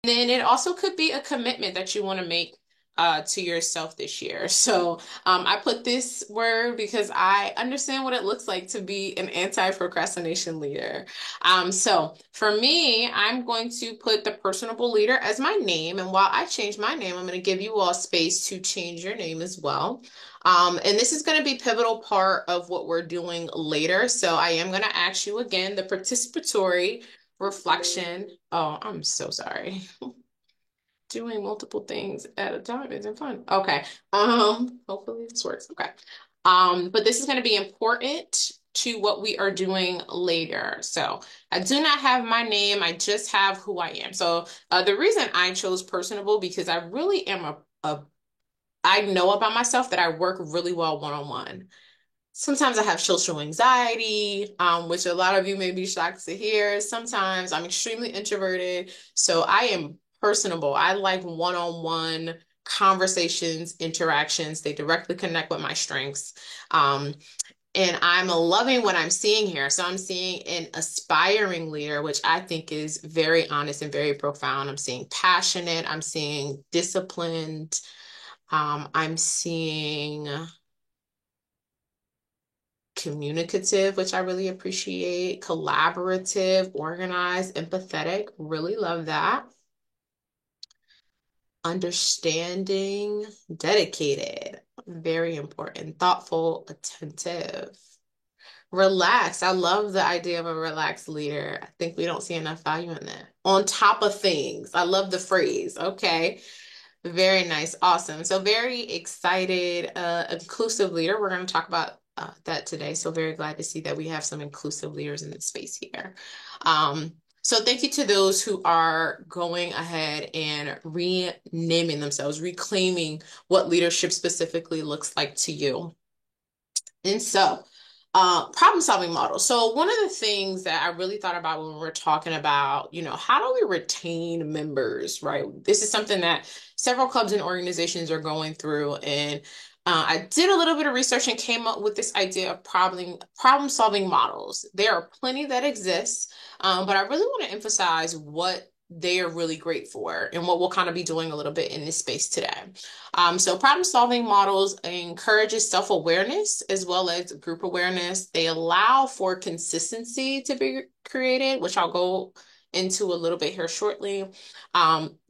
And then it also could be a commitment that you want to make to yourself this year. So I put this word because I understand what it looks like to be an anti-procrastination leader. So for me, I'm going to put the personable leader as my name. And while I change my name, I'm going to give you all space to change your name as well. And this is going to be pivotal part of what we're doing later. So I am going to ask you again the participatory reflection. Oh, I'm so sorry. Doing multiple things at a time isn't fun. Okay. Hopefully this works. Okay. But this is going to be important to what we are doing later. So I do not have my name. I just have who I am. So the reason I chose personable because I really am I know about myself that I work really well one-on-one. Sometimes I have social anxiety, which a lot of you may be shocked to hear. Sometimes I'm extremely introverted, so I am personable. I like one-on-one conversations, interactions. They directly connect with my strengths. Um, and I'm loving what I'm seeing here. So I'm seeing an aspiring leader, which I think is very honest and very profound. I'm seeing passionate. I'm seeing disciplined. I'm seeing communicative, which I really appreciate, collaborative, organized, empathetic. Really love that. Understanding, dedicated, very important, thoughtful, attentive. Relaxed. I love the idea of a relaxed leader. I think we don't see enough value in that. On top of things. I love the phrase. Okay. Very nice. Awesome. So very excited. Inclusive leader. We're going to talk about that today. So very glad to see that we have some inclusive leaders in the space here. So thank you to those who are going ahead and renaming themselves, reclaiming what leadership specifically looks like to you. And so, problem solving model. So one of the things that I really thought about when we're talking about, how do we retain members, right? This is something that several clubs and organizations are going through. And I did a little bit of research and came up with this idea of problem solving models. There are plenty that exist, but I really want to emphasize what they are really great for and what we'll kind of be doing a little bit in this space today. So problem solving models encourages self-awareness as well as group awareness. They allow for consistency to be created, which I'll go into a little bit here shortly.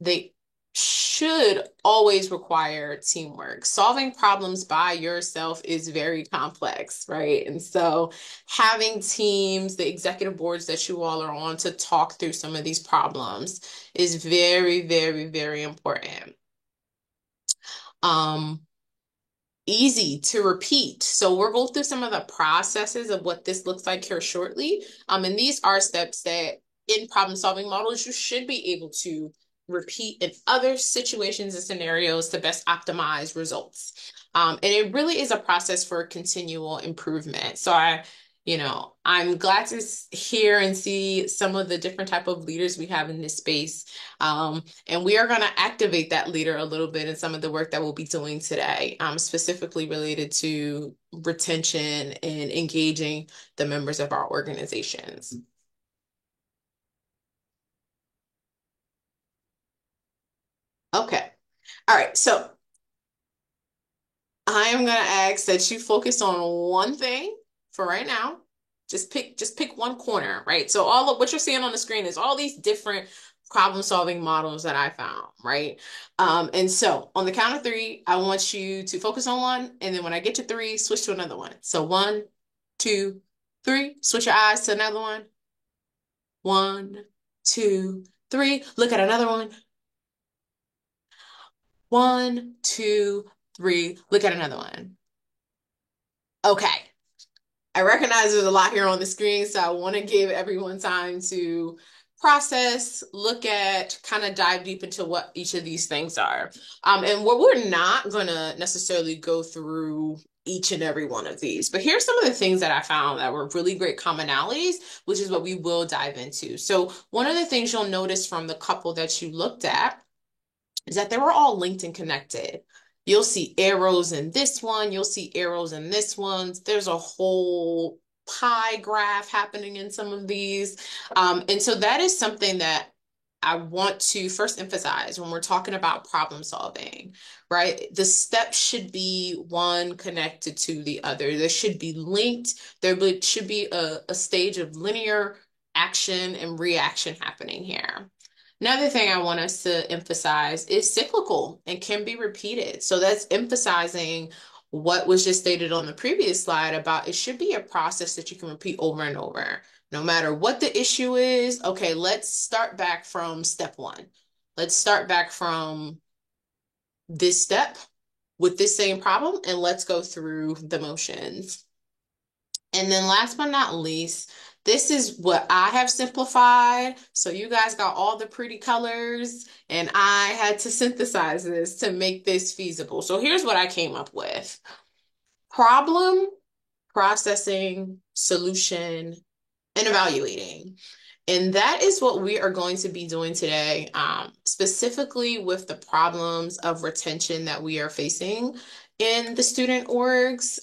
They should always require teamwork. Solving problems by yourself is very complex, right? And so having teams, the executive boards that you all are on to talk through some of these problems is very, very, very important. Um, Easy to repeat. So we'll go through some of the processes of what this looks like here shortly. And these are steps that in problem solving models you should be able to repeat in other situations and scenarios to best optimize results. And it really is a process for continual improvement. So I'm glad to hear and see some of the different type of leaders we have in this space. And we are going to activate that leader a little bit in some of the work that we'll be doing today, specifically related to retention and engaging the members of our organizations. Okay. All right. So I am going to ask that you focus on one thing for right now. Just pick one corner, right? So all of what you're seeing on the screen is all these different problem solving models that I found, right? And so on the count of three, I want you to focus on one. And then when I get to three, switch to another one. So one, two, three, switch your eyes to another one. One, two, three, look at another one. One, two, three, look at another one. Okay. I recognize there's a lot here on the screen, so I want to give everyone time to process, look at, kind of dive deep into what each of these things are. And what we're not going to necessarily go through each and every one of these, but here's some of the things that I found that were really great commonalities, which is what we will dive into. So one of the things you'll notice from the couple that you looked at is that they were all linked and connected. You'll see arrows in this one, you'll see arrows in this one. There's a whole pie graph happening in some of these. And so that is something that I want to first emphasize when we're talking about problem solving, right? The steps should be one connected to the other. They should be linked. Should be a stage of linear action and reaction happening here. Another thing I want us to emphasize is cyclical and can be repeated. So that's emphasizing what was just stated on the previous slide about it should be a process that you can repeat over and over. No matter what the issue is, okay, let's start back from step one. Let's start back from this step with this same problem and let's go through the motions. And then last but not least, this is what I have simplified. So you guys got all the pretty colors and I had to synthesize this to make this feasible. So here's what I came up with. Problem, processing, solution, and evaluating. And that is what we are going to be doing today, specifically with the problems of retention that we are facing in the student orgs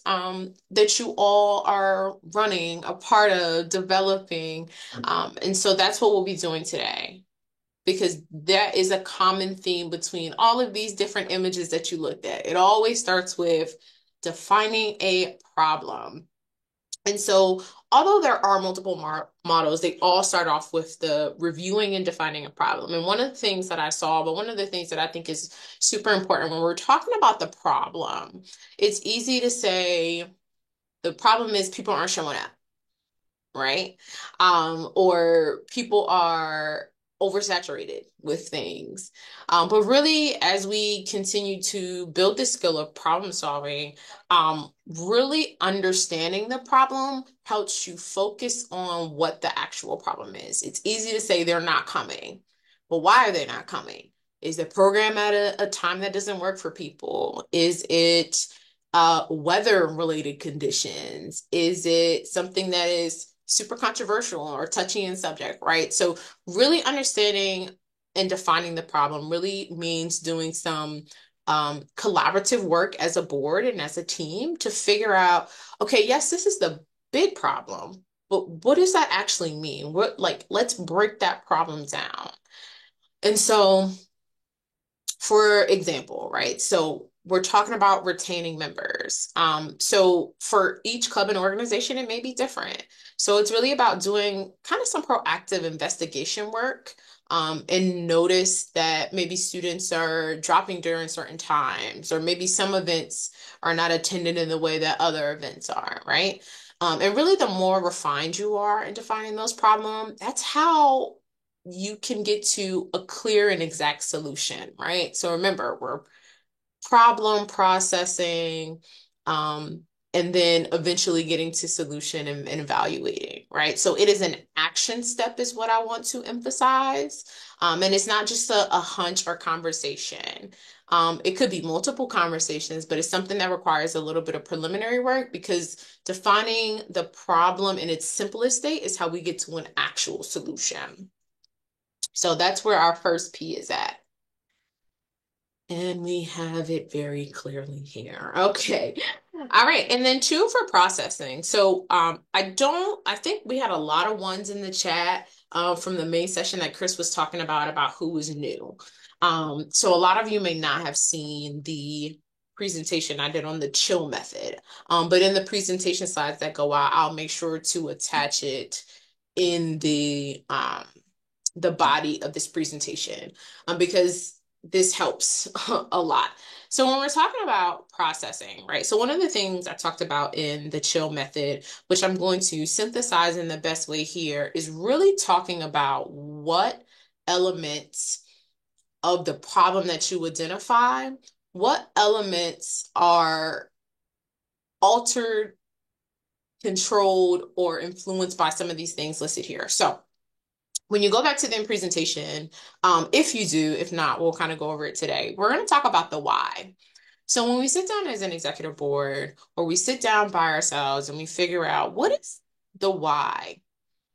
that you all are running, a part of developing. And so that's what we'll be doing today, because that is a common theme between all of these different images that you looked at. It always starts with defining a problem. And so, although there are multiple models, they all start off with the reviewing and defining a problem. And one of the things that I saw, but one of the things that I think is super important when we're talking about the problem, it's easy to say the problem is people aren't showing up, right? Or people are oversaturated with things. But really, as we continue to build this skill of problem solving, really understanding the problem helps you focus on what the actual problem is. It's easy to say they're not coming, but why are they not coming? Is the program at a time that doesn't work for people? Is it weather related conditions? Is it something that is super controversial or touchy in subject, right? So really understanding and defining the problem really means doing some collaborative work as a board and as a team to figure out, okay, yes, this is the big problem, but what does that actually mean? What, like, let's break that problem down. And so for example, right? So we're talking about retaining members. So for each club and organization, it may be different. So it's really about doing kind of some proactive investigation work, and notice that maybe students are dropping during certain times, or maybe some events are not attended in the way that other events are, right? And really, the more refined you are in defining those problems, that's how you can get to a clear and exact solution, right? So remember, we're problem processing, and then eventually getting to solution and evaluating, right? So it is an action step, is what I want to emphasize. And it's not just a hunch or conversation. It could be multiple conversations, but it's something that requires a little bit of preliminary work, because defining the problem in its simplest state is how we get to an actual solution. So that's where our first P is at. And we have it very clearly here. Okay. All right. And then two for processing. So I think we had a lot of ones in the chat from the main session that Chris was talking about who was new. So a lot of you may not have seen the presentation I did on the chill method. But in the presentation slides that go out, I'll make sure to attach it in the body of this presentation, because this helps a lot. So when we're talking about processing, right? So one of the things I talked about in the chill method, which I'm going to synthesize in the best way here, is really talking about what elements of the problem that you identify, what elements are altered, controlled, or influenced by some of these things listed here. So when you go back to the presentation, if you do, if not, we'll kind of go over it today. We're going to talk about the why. So when we sit down as an executive board, or we sit down by ourselves and we figure out what is the why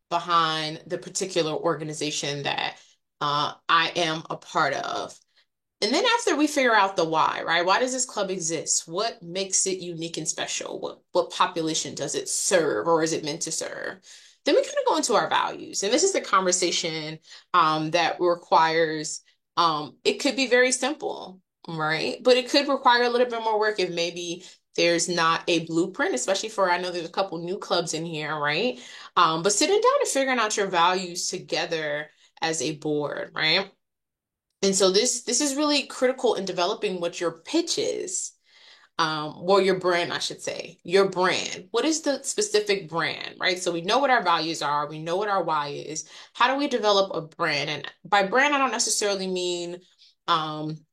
behind the particular organization that I am a part of. And then after we figure out the why, right? Why does this club exist? What makes it unique and special? What population does it serve, or is it meant to serve? Then we kind of go into our values. And this is the conversation that requires, it could be very simple, right? But it could require a little bit more work if maybe there's not a blueprint, especially for, I know there's a couple new clubs in here, right? But sitting down and figuring out your values together as a board, right? And so this is really critical in developing what your pitch is, or your brand, I should say, your brand. What is the specific brand, right? So we know what our values are, we know what our why is. How do we develop a brand? And by brand, I don't necessarily mean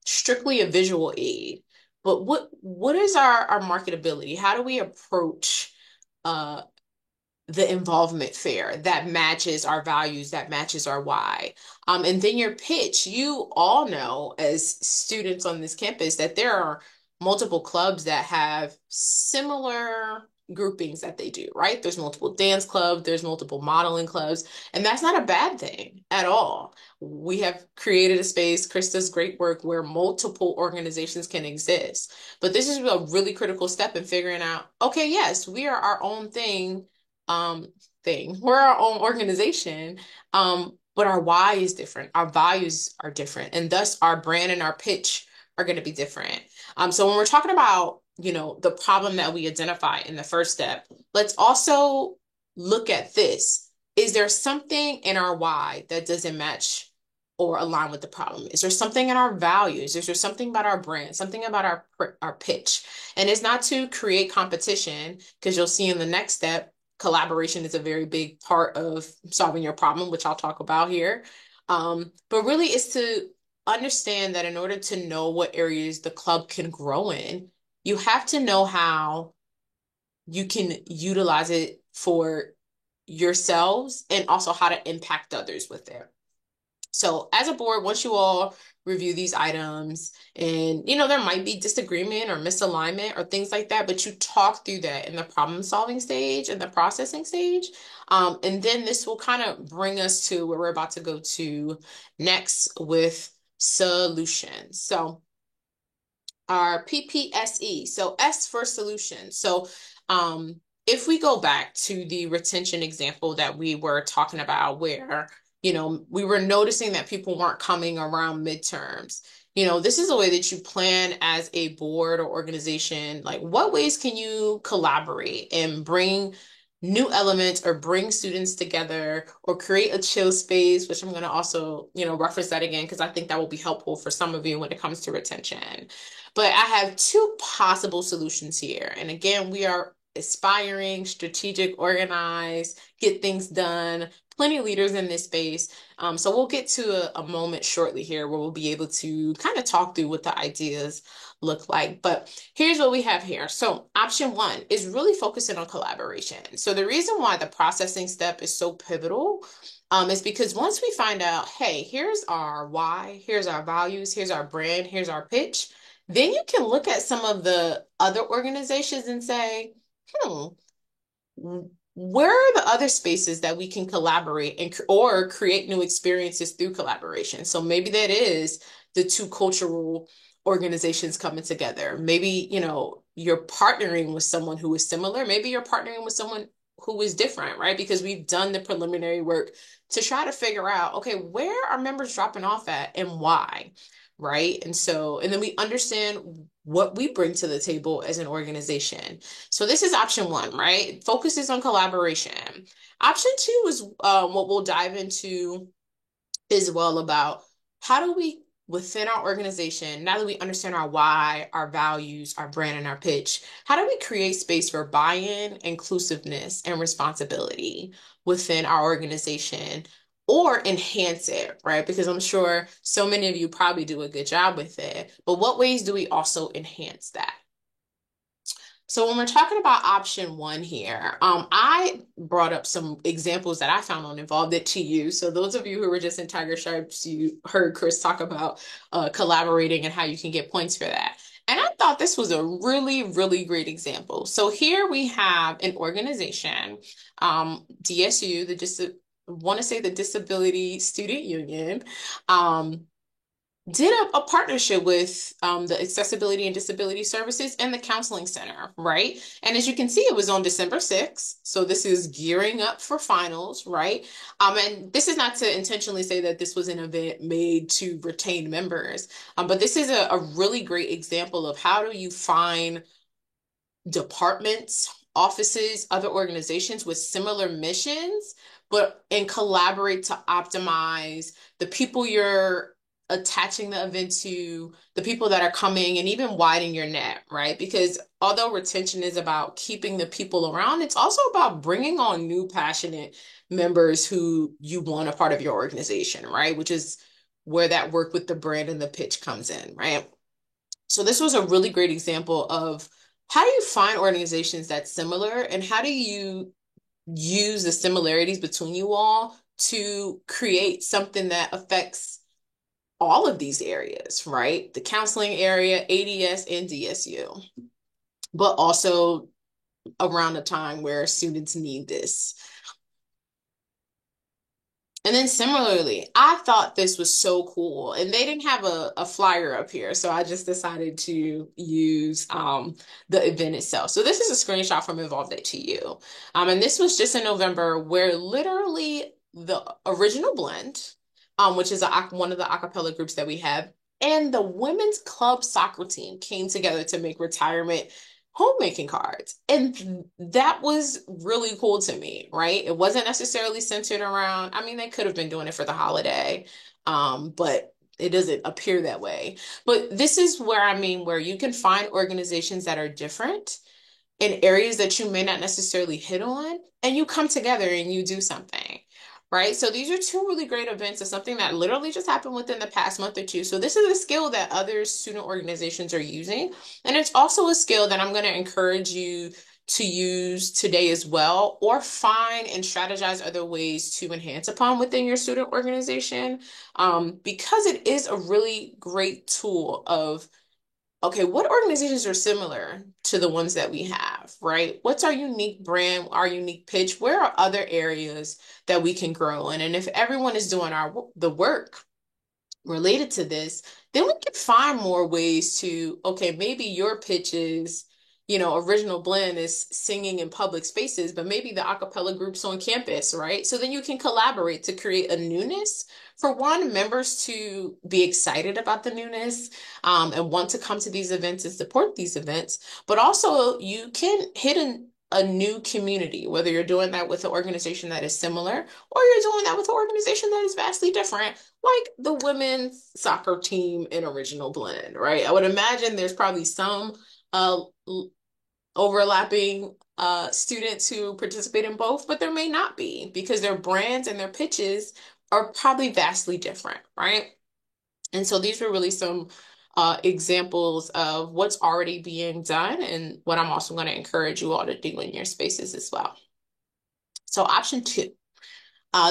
strictly a visual aid, but what is our marketability? How do we approach uh the involvement fair that matches our values, that matches our why. And then your pitch, you all know as students on this campus that there are multiple clubs that have similar groupings that they do, right? There's multiple dance clubs, there's multiple modeling clubs, and that's not a bad thing at all. We have created a space, Chris does great work where multiple organizations can exist. But this is a really critical step in figuring out, okay, yes, we are our own um thing. We're our own organization, but our why is different. Our values are different, and thus our brand and our pitch are going to be different. So when we're talking about, the problem that we identify in the first step, let's also look at this. Is there something in our why that doesn't match or align with the problem? Is there something in our values? Is there something about our brand, something about our pitch? And it's not to create competition, because you'll see in the next step collaboration is a very big part of solving your problem, which I'll talk about here. But really, it's to understand that in order to know what areas the club can grow in, you have to know how you can utilize it for yourselves and also how to impact others with it. So as a board, once you all review these items and there might be disagreement or misalignment or things like that, but you talk through that in the problem solving stage and the processing stage. And then this will kind of bring us to where we're about to go to next with solutions. So our PPSE. So S for solution. So if we go back to the retention example that we were talking about, where, we were noticing that people weren't coming around midterms. This is a way that you plan as a board or organization. Like, what ways can you collaborate and bring new elements or bring students together or create a chill space, which I'm going to also, reference that again, because I think that will be helpful for some of you when it comes to retention. But I have two possible solutions here. And again, we are aspiring, strategic, organized, get things done, plenty of leaders in this space. So we'll get to a moment shortly here where we'll be able to kind of talk through what the ideas look like. But here's what we have here. So option one is really focusing on collaboration. So the reason why the processing step is so pivotal is because once we find out, hey, here's our why, here's our values, here's our brand, here's our pitch, then you can look at some of the other organizations and say, hmm, where are the other spaces that we can collaborate and or create new experiences through collaboration? So maybe that is the two cultural organizations coming together. Maybe, you're partnering with someone who is similar. Maybe you're partnering with someone who is different, right? Because we've done the preliminary work to try to figure out, okay, where are members dropping off at and why? Right. And then we understand what we bring to the table as an organization. So this is option one, right? Focuses on collaboration. Option two is what we'll dive into as well, about how do we, within our organization, now that we understand our why, our values, our brand, and our pitch, how do we create space for buy-in, inclusiveness, and responsibility within our organization, or enhance it, right? Because I'm sure so many of you probably do a good job with it, but what ways do we also enhance that? So when we're talking about option one here, I brought up some examples that I found on Involved It to you. So those of you who were just in Tiger Stripes, you heard Chris talk about collaborating and how you can get points for that. And I thought this was a really, really great example. So here we have an organization, DSU, want to say the Disability Student Union. Um, did a partnership with the Accessibility and Disability Services and the Counseling Center, right? And as you can see, it was on December 6th. So this is gearing up for finals, right? And this is not to intentionally say that this was an event made to retain members, but this is a really great example of how do you find departments, offices, other organizations with similar missions, but and collaborate to optimize the people you're attaching the event to, the people that are coming, and even widen your net, right? Because although retention is about keeping the people around, it's also about bringing on new passionate members who you want a part of your organization, right? Which is where that work with the brand and the pitch comes in, right? So this was a really great example of how do you find organizations that's similar and how do you use the similarities between you all to create something that affects all of these areas, right? The counseling area, ADS and DSU, but also around a time where students need this. And then similarly, I thought this was so cool. And they didn't have a flyer up here. So I just decided to use the event itself. So this is a screenshot from Evolve Day to You. And this was just in November where literally the original blend, which is one of the a cappella groups that we have, and the women's club soccer team came together to make retirement homemaking cards. And that was really cool to me, right? It wasn't necessarily centered around, I mean, they could have been doing it for the holiday, but it doesn't appear that way. But this is where I mean, where you can find organizations that are different in areas that you may not necessarily hit on, and you come together and you do something. Right. So these are two really great events of something that literally just happened within the past month or two. So this is a skill that other student organizations are using. And it's also a skill that I'm going to encourage you to use today as well, or find and strategize other ways to enhance upon within your student organization. Because it is a really great tool of okay, what organizations are similar to the ones that we have, right? What's our unique brand, our unique pitch? Where are other areas that we can grow in? And if everyone is doing the work related to this, then we can find more ways to, okay, maybe your pitch is, original blend is singing in public spaces, but maybe the a cappella groups on campus, right? So then you can collaborate to create a newness. For one, members to be excited about the newness, and want to come to these events and support these events, but also you can hit a new community, whether you're doing that with an organization that is similar or you're doing that with an organization that is vastly different, like the women's soccer team in Original Blend, right? I would imagine there's probably some uh, overlapping students who participate in both, but there may not be because their brands and their pitches are probably vastly different, right? And so these were really some examples of what's already being done and what I'm also going to encourage you all to do in your spaces as well. So option two.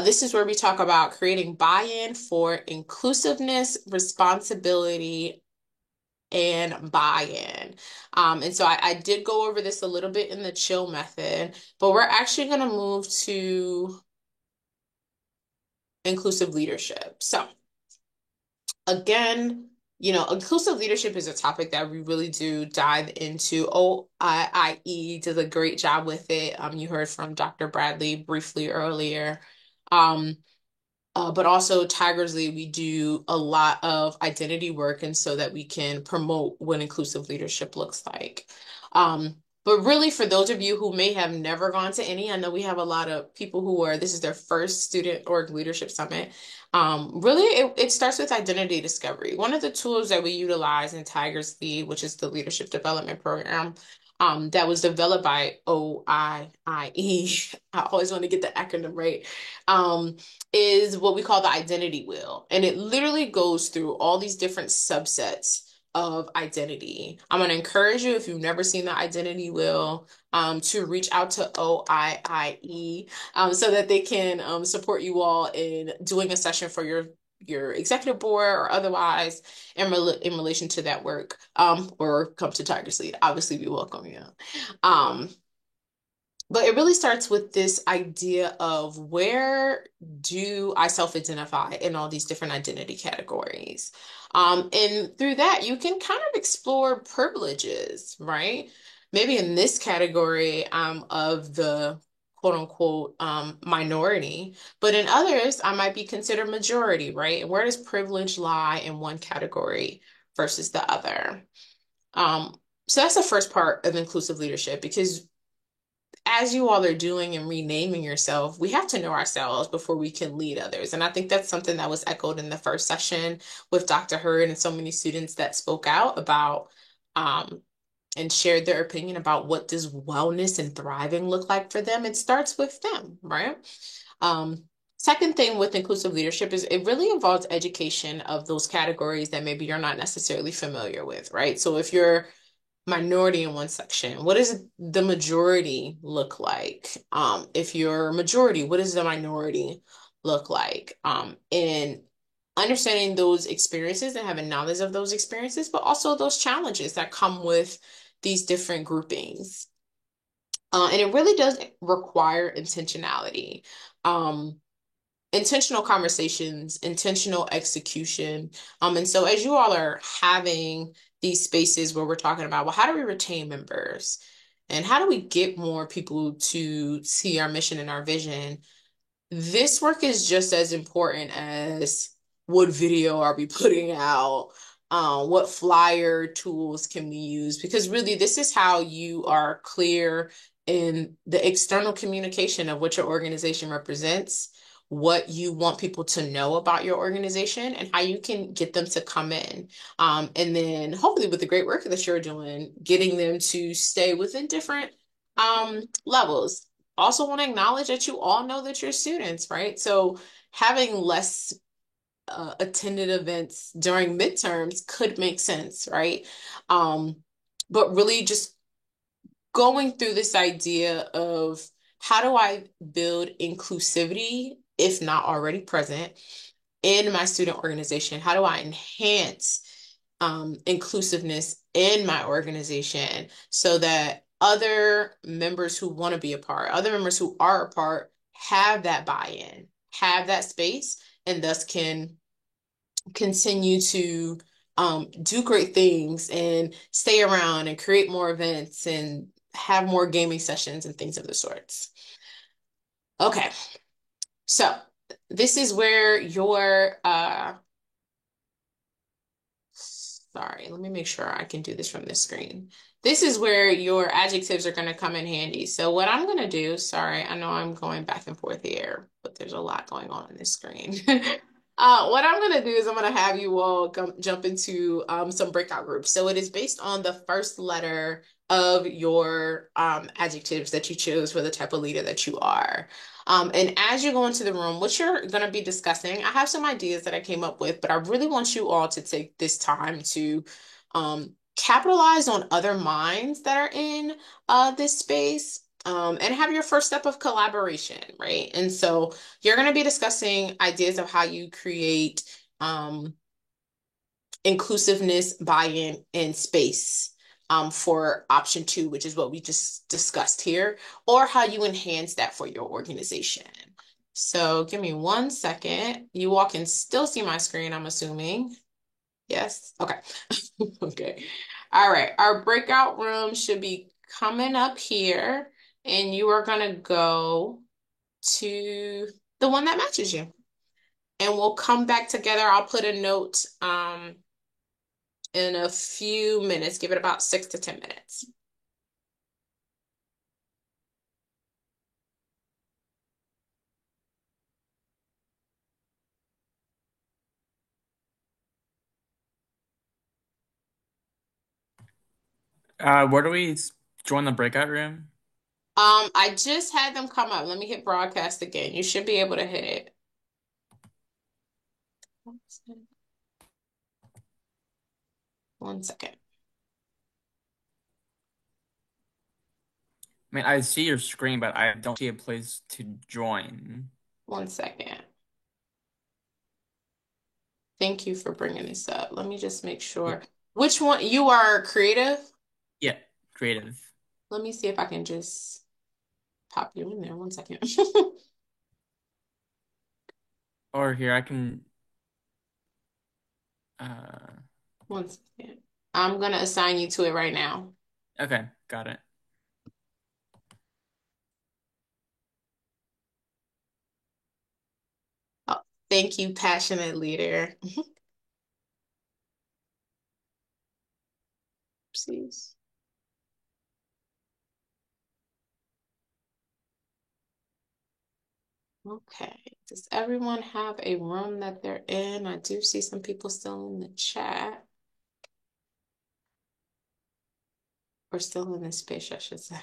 This is where we talk about creating buy-in for inclusiveness, responsibility, and buy-in. And so I did go over this a little bit in the chill method, but we're actually going to move to inclusive leadership. So again, inclusive leadership is a topic that we really do dive into. OIIE does a great job with it. You heard from Dr. Bradley briefly earlier. Um, but also Tigersley, we do a lot of identity work, and so that we can promote what inclusive leadership looks like. But really, for those of you who may have never gone to any, I know we have a lot of people who are, this is their first student org leadership summit. Really, it starts with identity discovery. One of the tools that we utilize in Tigers Lead, which is the leadership development program, that was developed by OIIE. I always want to get the acronym right. Is what we call the identity wheel. And it literally goes through all these different subsets of identity. I'm going to encourage you, if you've never seen the identity wheel, to reach out to OIIE, so that they can support you all in doing a session for your executive board or otherwise in relation to that work, or come to Tigers Lead. Obviously, we welcome you. Um, But it really starts with this idea of where do I self-identify in all these different identity categories? And through that, you can kind of explore privileges, right? Maybe in this category, of the quote unquote minority, but in others, I might be considered majority, right? And where does privilege lie in one category versus the other? Um, so that's the first part of inclusive leadership because as you all are doing and renaming yourself, we have to know ourselves before we can lead others. And I think that's something that was echoed in the first session with Dr. Hurd and so many students that spoke out about um, and shared their opinion about what does wellness and thriving look like for them. It starts with them, right? Um, Second thing with inclusive leadership is it really involves education of those categories that maybe you're not necessarily familiar with, right? So if you're minority in one section, what does the majority look like? If you're a majority, what does the minority look like? And understanding those experiences and having knowledge of those experiences, but also those challenges that come with these different groupings. And it really does require intentionality. Um, Intentional conversations, intentional execution. And so as you all are having these spaces where we're talking about, well, how do we retain members? And how do we get more people to see our mission and our vision? This work is just as important as what video are we putting out, what flyer tools can we use? Because really, this is how you are clear in the external communication of what your organization represents, what you want people to know about your organization, and how you can get them to come in. And then hopefully with the great work that you're doing, getting them to stay within different levels. Also want to acknowledge that you all know that you're students, right? So having less attended events during midterms could make sense, right? Um, but really just going through this idea of how do I build inclusivity, if not already present, in my student organization? How do I enhance inclusiveness in my organization so that other members who want to be a part, other members who are a part, have that buy-in, have that space, and thus can continue to do great things and stay around and create more events and have more gaming sessions and things of the sorts. Okay, so this is where your sorry, let me make sure I can do this from this screen. This is where your adjectives are going to come in handy. So what I'm going to do, sorry, I know I'm going back and forth here, but there's a lot going on this screen. What I'm going to do is I'm going to have you all jump into some breakout groups. So it is based on the first letter of your adjectives that you chose for the type of leader that you are. And as you go into the room, what you're going to be discussing, I have some ideas that I came up with, but I really want you all to take this time to capitalize on other minds that are in this space. And have your first step of collaboration, right? And so you're going to be discussing ideas of how you create inclusiveness, buy-in, and space for option two, which is what we just discussed here, or how you enhance that for your organization. So give me 1 second. You all can still see my screen, I'm assuming. Yes? Okay. Okay. All right. Our breakout room should be coming up here, and you are going to go to the one that matches you. And we'll come back together. I'll put a note in a few minutes. Give it about 6 to 10 minutes. Where do we join the breakout room? I just had them come up. Let me hit broadcast again. You should be able to hit it. 1 second. I mean, I see your screen, but I don't see a place to join. 1 second. Thank you for bringing this up. Let me just make Yeah, sure. Which one? You are creative? yeah, creative. Let me see if I can just. pop you in there. One second. Or here, I can. Uh, One second. I'm gonna assign you to it right now. okay, got it. Oh, thank you, passionate leader. Oopsies. Okay. Does everyone have a room that they're in? I do see some people still in the chat, or still in the space, I should say.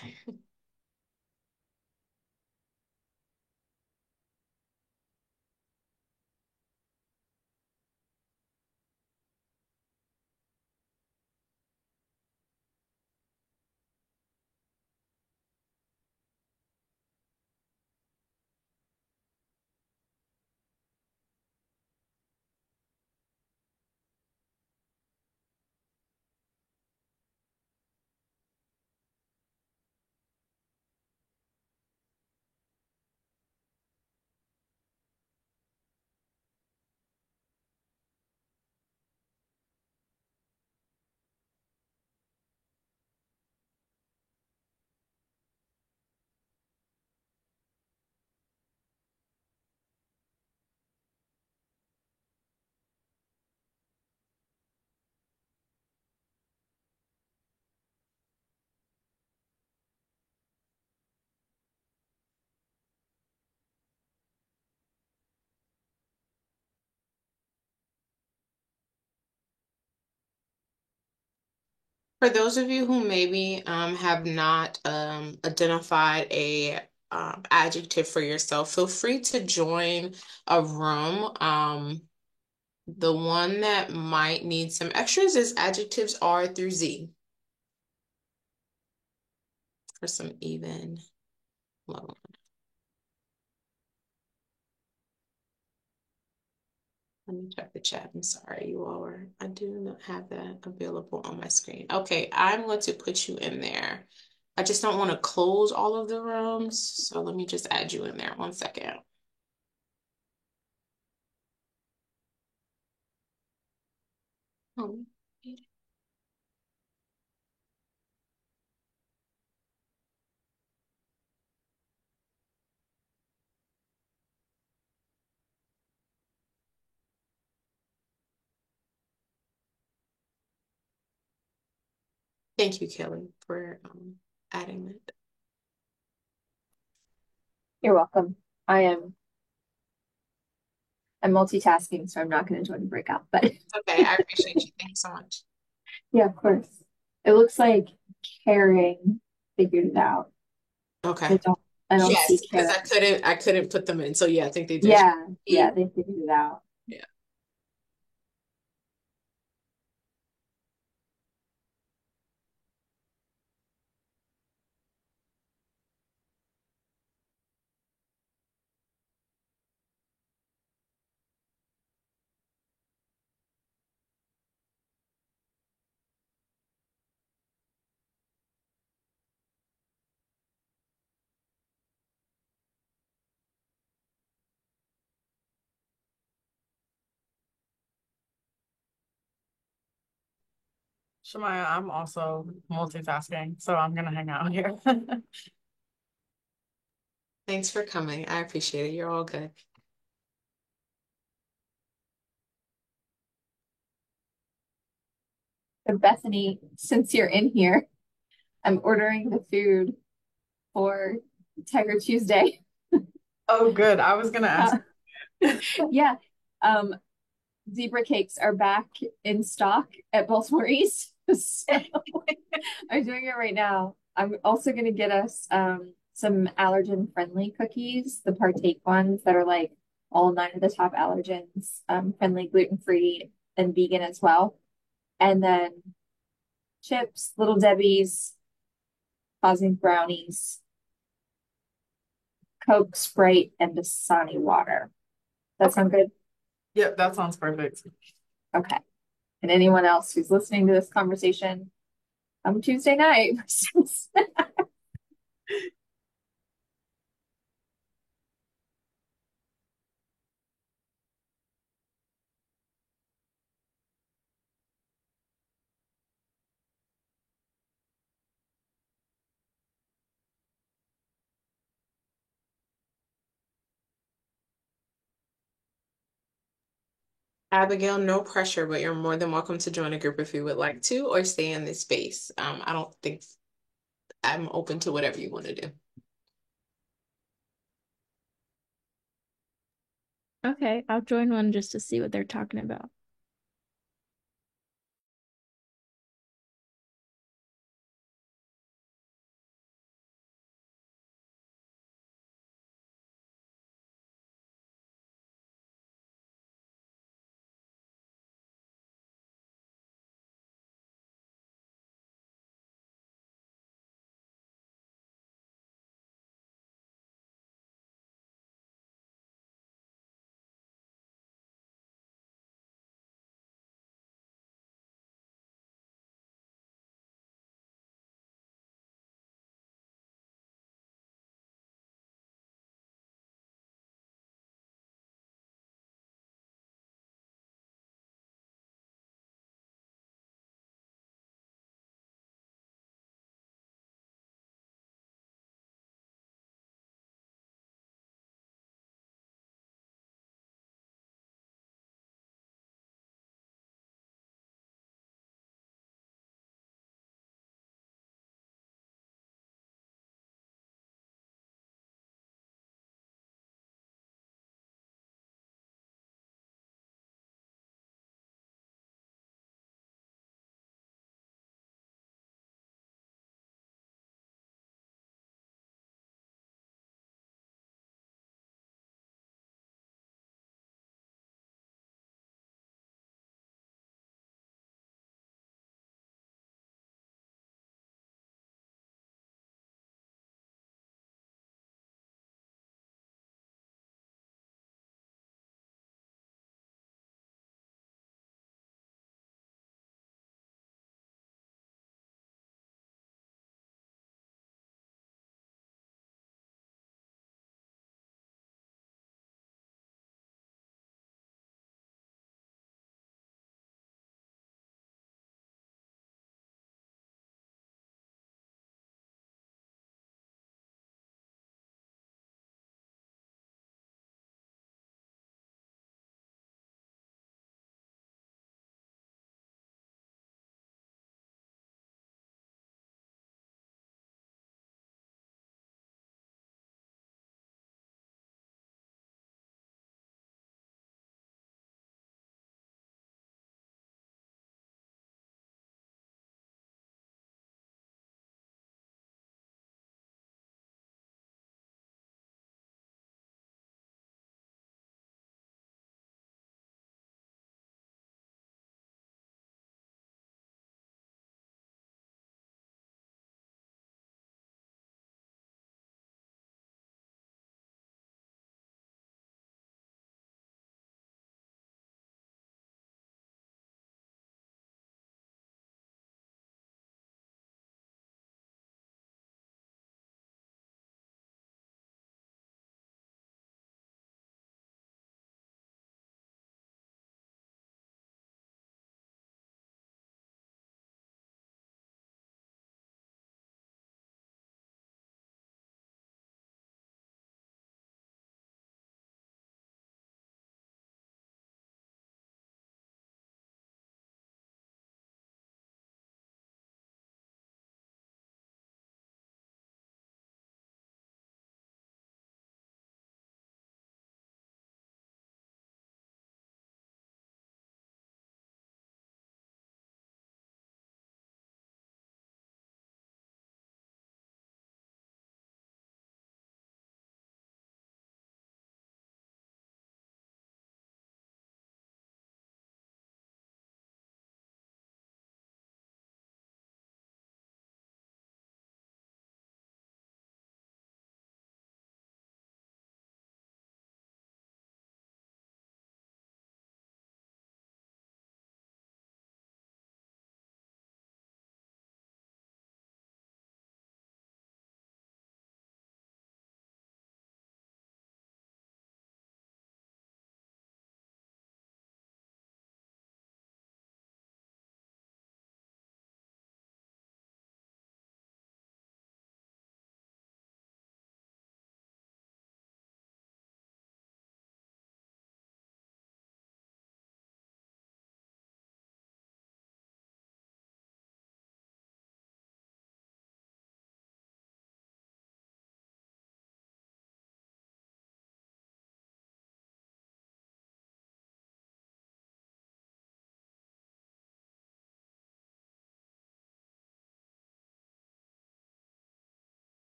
For those of you who maybe have not identified a adjective for yourself, feel free to join a room. The one that might need some extras is adjectives R through Z for some even level. Let me check the chat. I'm sorry, you all were. I do not have that available on my screen. Okay, I'm going to put you in there. I just don't want to close all of the rooms, so let me just add you in there. One second. Oh, thank you, Kelly, for adding that. You're welcome. I'm multitasking, so I'm not going to join the breakout, but Okay, I appreciate you. Thank you so much. yeah, of course. It looks like Caring figured it out. I Okay. don't I don't see Yes, because Karen. I couldn't put them in. So yeah, I think they did. Yeah, they figured it out. Yeah. Shemaya, I'm also multitasking, so I'm gonna hang out here. Thanks for coming. I appreciate it. You're all good. So Bethany, since you're in here, I'm ordering the food for Tiger Tuesday. Oh, good. I was gonna ask. Uh, yeah. Um, zebra cakes are back in stock at Baltimore East. So I'm doing it right now. I'm also going to get us some allergen friendly cookies, the Partake ones that are like all nine of the top allergens, friendly, gluten free, and vegan as well. And then chips, Little Debbie's, Cosmic Brownies, Coke, Sprite, and Dasani water. That Okay. sound good? Yep, that sounds perfect. Okay. And anyone else who's listening to this conversation, Tuesday night. Abigail, no pressure, but you're more than welcome to join a group if you would like to, or stay in this space. I don't think I'm open to whatever you want to do. Okay, I'll join one just to see what they're talking about.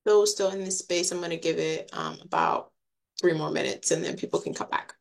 those still in this space, I'm going to give it about 3 more minutes and then people can come back.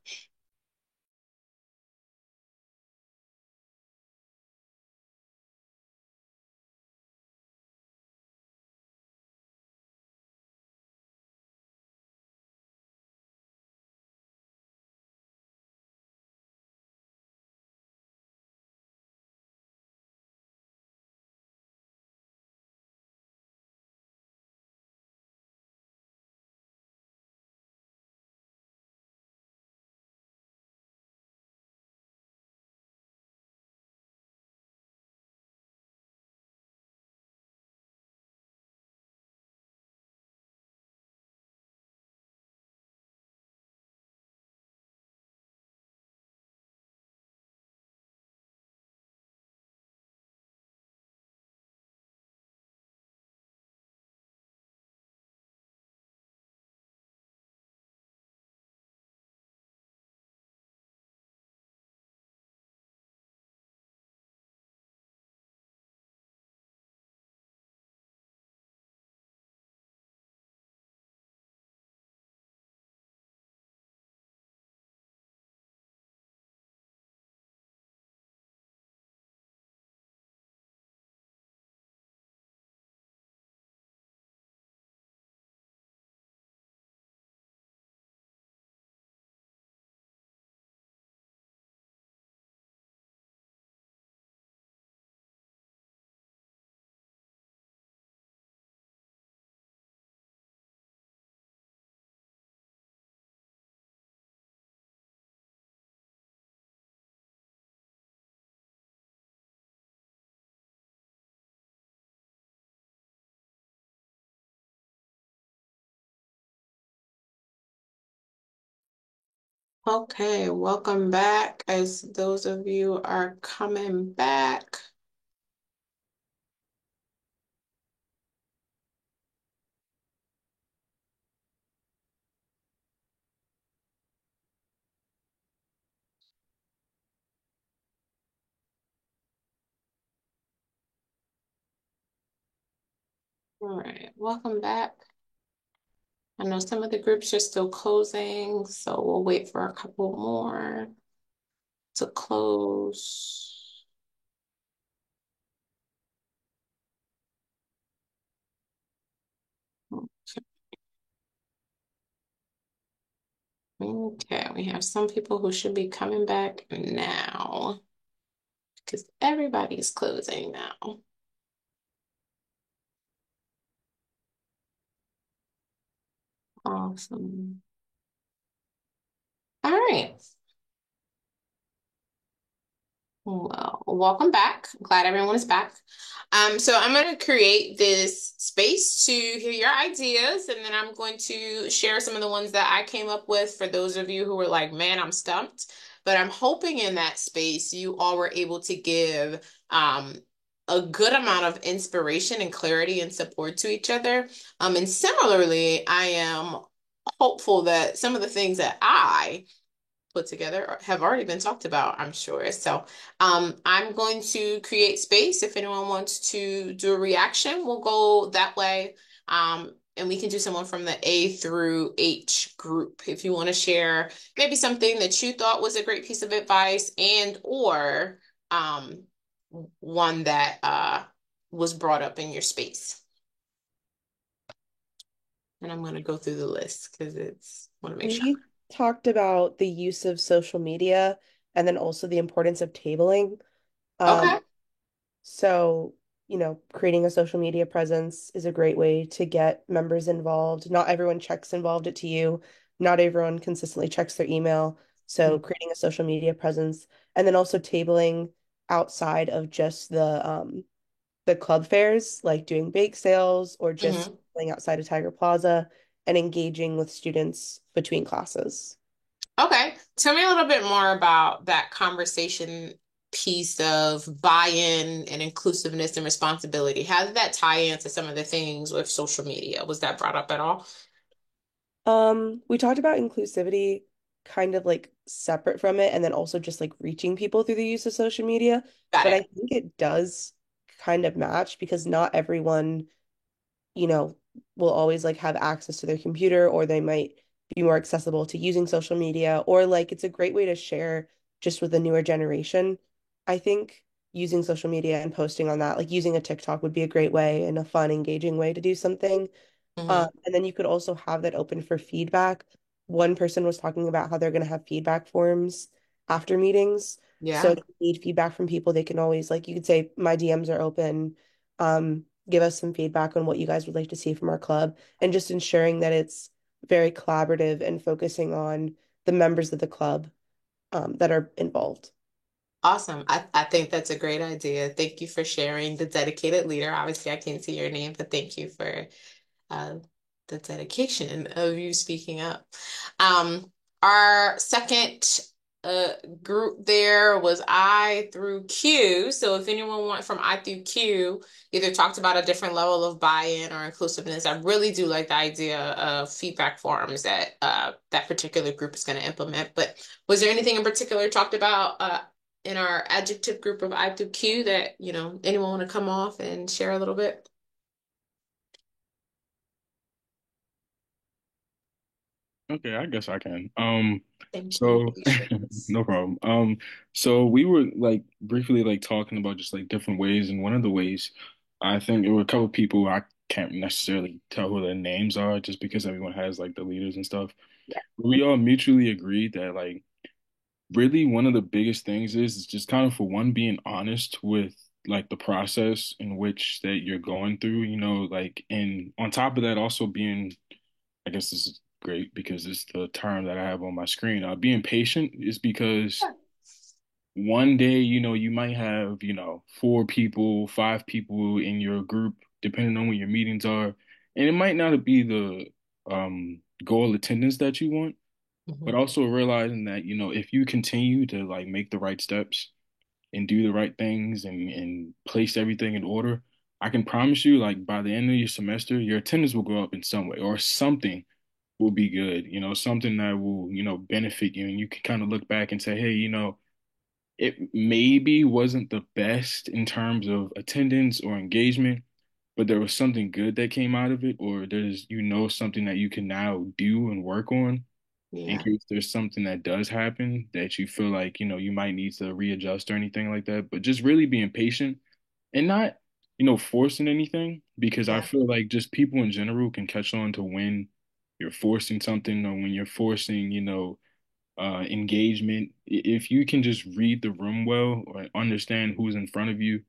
Okay, welcome back as those of you are coming back. All right, welcome back. I know some of the groups are still closing, so we'll wait for a couple more to close. Okay, we have some people who should be coming back now because everybody's closing now. Awesome. All right. Well, welcome back. I'm glad everyone is back. So I'm going to create this space to hear your ideas, and then I'm going to share some of the ones that I came up with for those of you who were like, man, I'm stumped. But I'm hoping in that space you all were able to give a good amount of inspiration and clarity and support to each other. And similarly, I am hopeful that some of the things that I put together have already been talked about, I'm sure. So I'm going to create space. If anyone wants to do a reaction, we'll go that way. And we can do someone from the A through H group. If you want to share maybe something that you thought was a great piece of advice and or one that was brought up in your space. And I'm going to go through the list because it's want to make sure. We talked about the use of social media and then also the importance of tabling. Okay. So, creating a social media presence is a great way to get members involved. Not everyone checks involved it to you. Not everyone consistently checks their email. So, creating a social media presence and then also tabling outside of just the club fairs, like doing bake sales or just going outside of Tiger Plaza and engaging with students between classes. Okay. Tell me a little bit more about that conversation piece of buy-in and inclusiveness and responsibility. How did that tie into some of the things with social media? Was that brought up at all? We talked about inclusivity kind of like separate from it and then also just like reaching people through the use of social media. Got But I it. think it does kind of match because not everyone, will always like have access to their computer, or they might be more accessible to using social media, or like it's a great way to share just with the newer generation. I think using social media and posting on that, like using a TikTok would be a great way and a fun, engaging way to do something. Hmm. And then you could also have that open for feedback. One person was talking about how they're going to have feedback forms after meetings. So Yeah. if you need feedback from people, they can always, like, you could say, my DMs are open. Give us some feedback on what you guys would like to see from our club, and just ensuring that it's very collaborative and focusing on the members of the club that are involved. Awesome. I think that's a great idea. Thank you for sharing the dedicated leader. Obviously, I can't see your name, but thank you for uh, the dedication of you speaking up. Um, our second uh, group there was I through Q. So if anyone went from I through Q, either talked about a different level of buy-in or inclusiveness, I really do like the idea of feedback forums that that particular group is going to implement. But was there anything in particular talked about in our adjective group of I through Q that, anyone want to come off and share a little bit? Okay, I guess I can. Thank you. So no problem. So we were like briefly like talking about just like different ways, and one of the ways I think there were a couple people I can't necessarily tell who their names are just because everyone has like the leaders and stuff. Yeah. We all mutually agreed that like really one of the biggest things is just kind of for one being honest with like the process in which that you're going through, like and on top of that also being I guess this is great because it's the term that I have on my screen. Being patient is because one day, you might have, four people, five people in your group, depending on when your meetings are, and it might not be the goal attendance that you want, but Mhm. also realizing that, if you continue to like make the right steps and do the right things and place everything in order, I can promise you, like by the end of your semester, your attendance will go up in some way or something will be good, something that will, benefit you. And you can kind of look back and say, hey, it maybe wasn't the best in terms of attendance or engagement, but there was something good that came out of it, or there's, something that you can now do and work on in Yeah. case there's something that does happen that you feel like, you might need to readjust or anything like that. But just really being patient and not, forcing anything because I Yeah. feel like just people in general can catch on to when you're forcing something or when you're forcing, engagement. If you can just read the room well or understand who's in front of you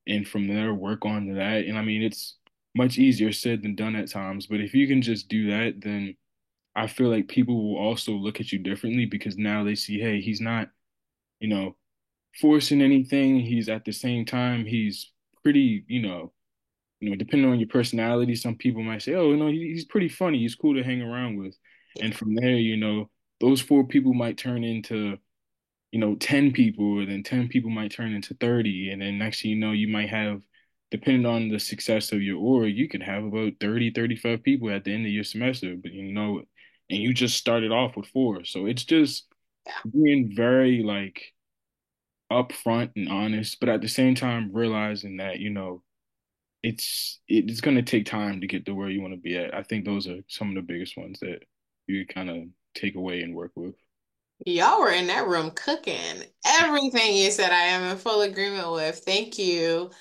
and from there work on to that. And I mean, it's much easier said than done at times, but if you can just do that, then I feel like people will also look at you differently because now they see, hey, he's not, you know, forcing anything. He's at the same time, he's pretty, depending on your personality, some people might say, oh, he's pretty funny. He's cool to hang around with. Yeah. And from there, those four people might turn into, 10 people, and then 10 people might turn into 30. And then next thing you know, you might have, depending on the success of your org, you could have about 30, 35 people at the end of your semester. But, and you just started off with four. So it's just being very like upfront and honest, but at the same time realizing that, it's going to take time to get to where you want to be at. I think those are some of the biggest ones that you kind of take away and work with. Y'all were in that room cooking. Everything you said, I am in full agreement with. Thank you.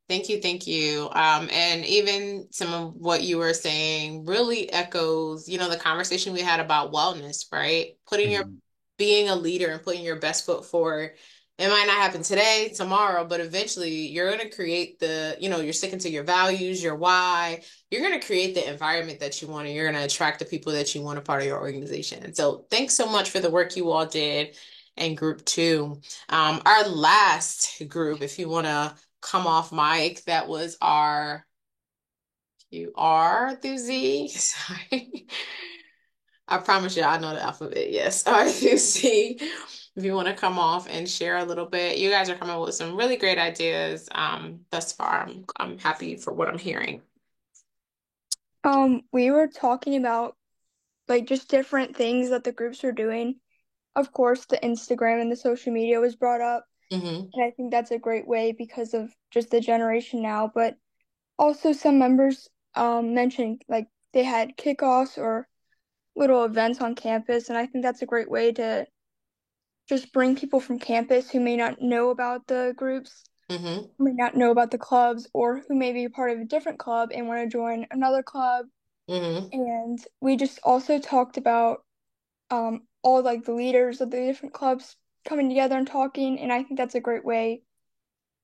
Thank you. Thank you. And even some of what you were saying really echoes, the conversation we had about wellness, right? Mhm. Being a leader and putting your best foot forward. It might not happen today, tomorrow, but eventually you're going to create you're sticking to your values, your why. You're going to create the environment that you want, and you're going to attract the people that you want a part of your organization. And so thanks so much for the work you all did in group two. Our last group, if you want to come off mic, that was our R through Z. Sorry. I promise you, I know the alphabet. Yes, R through Z. If you want to come off and share a little bit, you guys are coming up with some really great ideas. Thus far, I'm happy for what I'm hearing. We were talking about like just different things that the groups were doing. Of course, the Instagram and the social media was brought up, Hmm. and I think that's a great way because of just the generation now, but also some members mentioned like they had kickoffs or little events on campus, and I think that's a great way to just bring people from campus who may not know about the groups, Mm-hmm. may not know about the clubs, or who may be a part of a different club and want to join another club. Mm-hmm. And we just also talked about all like the leaders of the different clubs coming together and talking, and I think that's a great way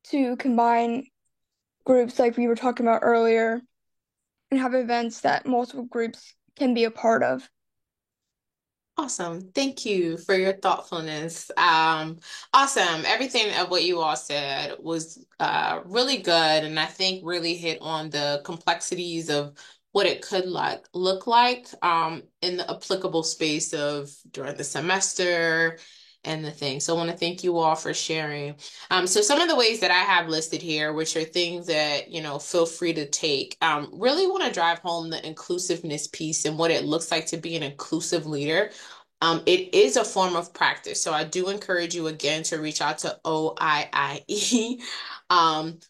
to combine groups like we were talking about earlier and have events that multiple groups can be a part of. Awesome. Thank you for your thoughtfulness. Awesome. Everything of what you all said was really good, and I think really hit on the complexities of what it could look like in the applicable space of during the semester and the thing. So I want to thank you all for sharing. So some of the ways that I have listed here, which are things that, feel free to take, really want to drive home the inclusiveness piece and what it looks like to be an inclusive leader. It is a form of practice. So I do encourage you again to reach out to OIIE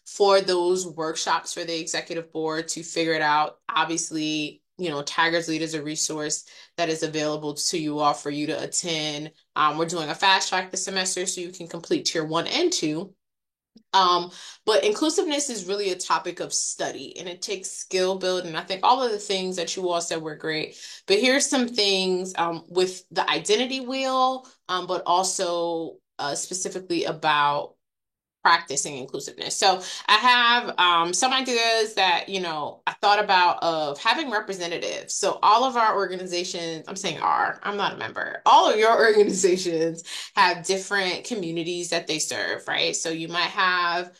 for those workshops for the executive board to figure it out. Obviously, Tigers Lead is a resource that is available to you all for you to attend. We're doing a fast track this semester so you can complete tier 1 and 2. But inclusiveness is really a topic of study and it takes skill building. I think all of the things that you all said were great, but here's some things with the identity wheel, but also specifically about practicing inclusiveness. So I have some ideas that, I thought about of having representatives. So all of our organizations, I'm saying I'm not a member. All of your organizations have different communities that they serve, right? So you might have,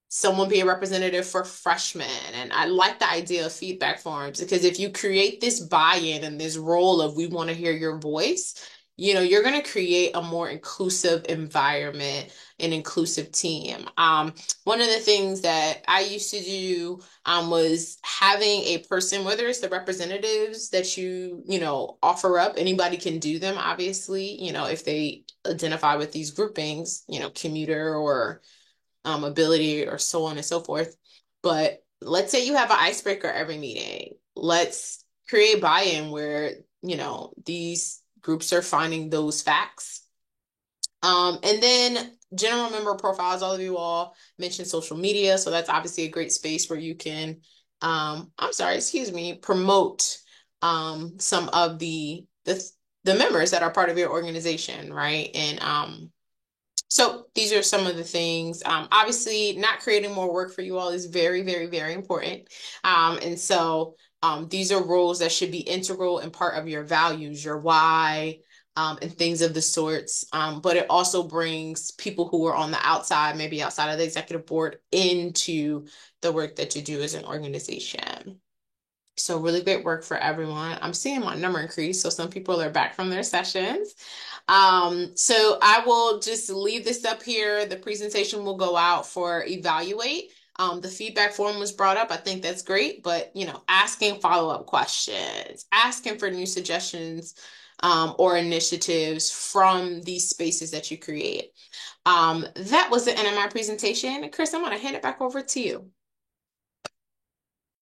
someone be a representative for freshmen. And I like the idea of feedback forums because if you create this buy-in and this role of we want to hear your voice, you're going to create a more inclusive environment, an inclusive team. One of the things that I used to do was having a person, whether it's the representatives that offer up, anybody can do them, obviously, if they identify with these groupings, commuter or ability or so on and so forth. But let's say you have an icebreaker every meeting. Let's create buy-in where, these groups are finding those facts. And then general member profiles, all of you all mentioned social media. So that's obviously a great space where you can, promote some of the members that are part of your organization, right? And so these are some of the things. Obviously, not creating more work for you all is very, very, very important. And so these are roles that should be integral and part of your values, your why, and things of the sorts. But it also brings people who are on the outside, maybe outside of the executive board, into the work that you do as an organization. So really great work for everyone. I'm seeing my number increase, so some people are back from their sessions. So I will just leave this up here. The presentation will go out for evaluate. The feedback form was brought up. I think that's great, but asking follow-up questions, asking for new suggestions, or initiatives from these spaces that you create. That was the end of my presentation. Chris, I'm going to hand it back over to you.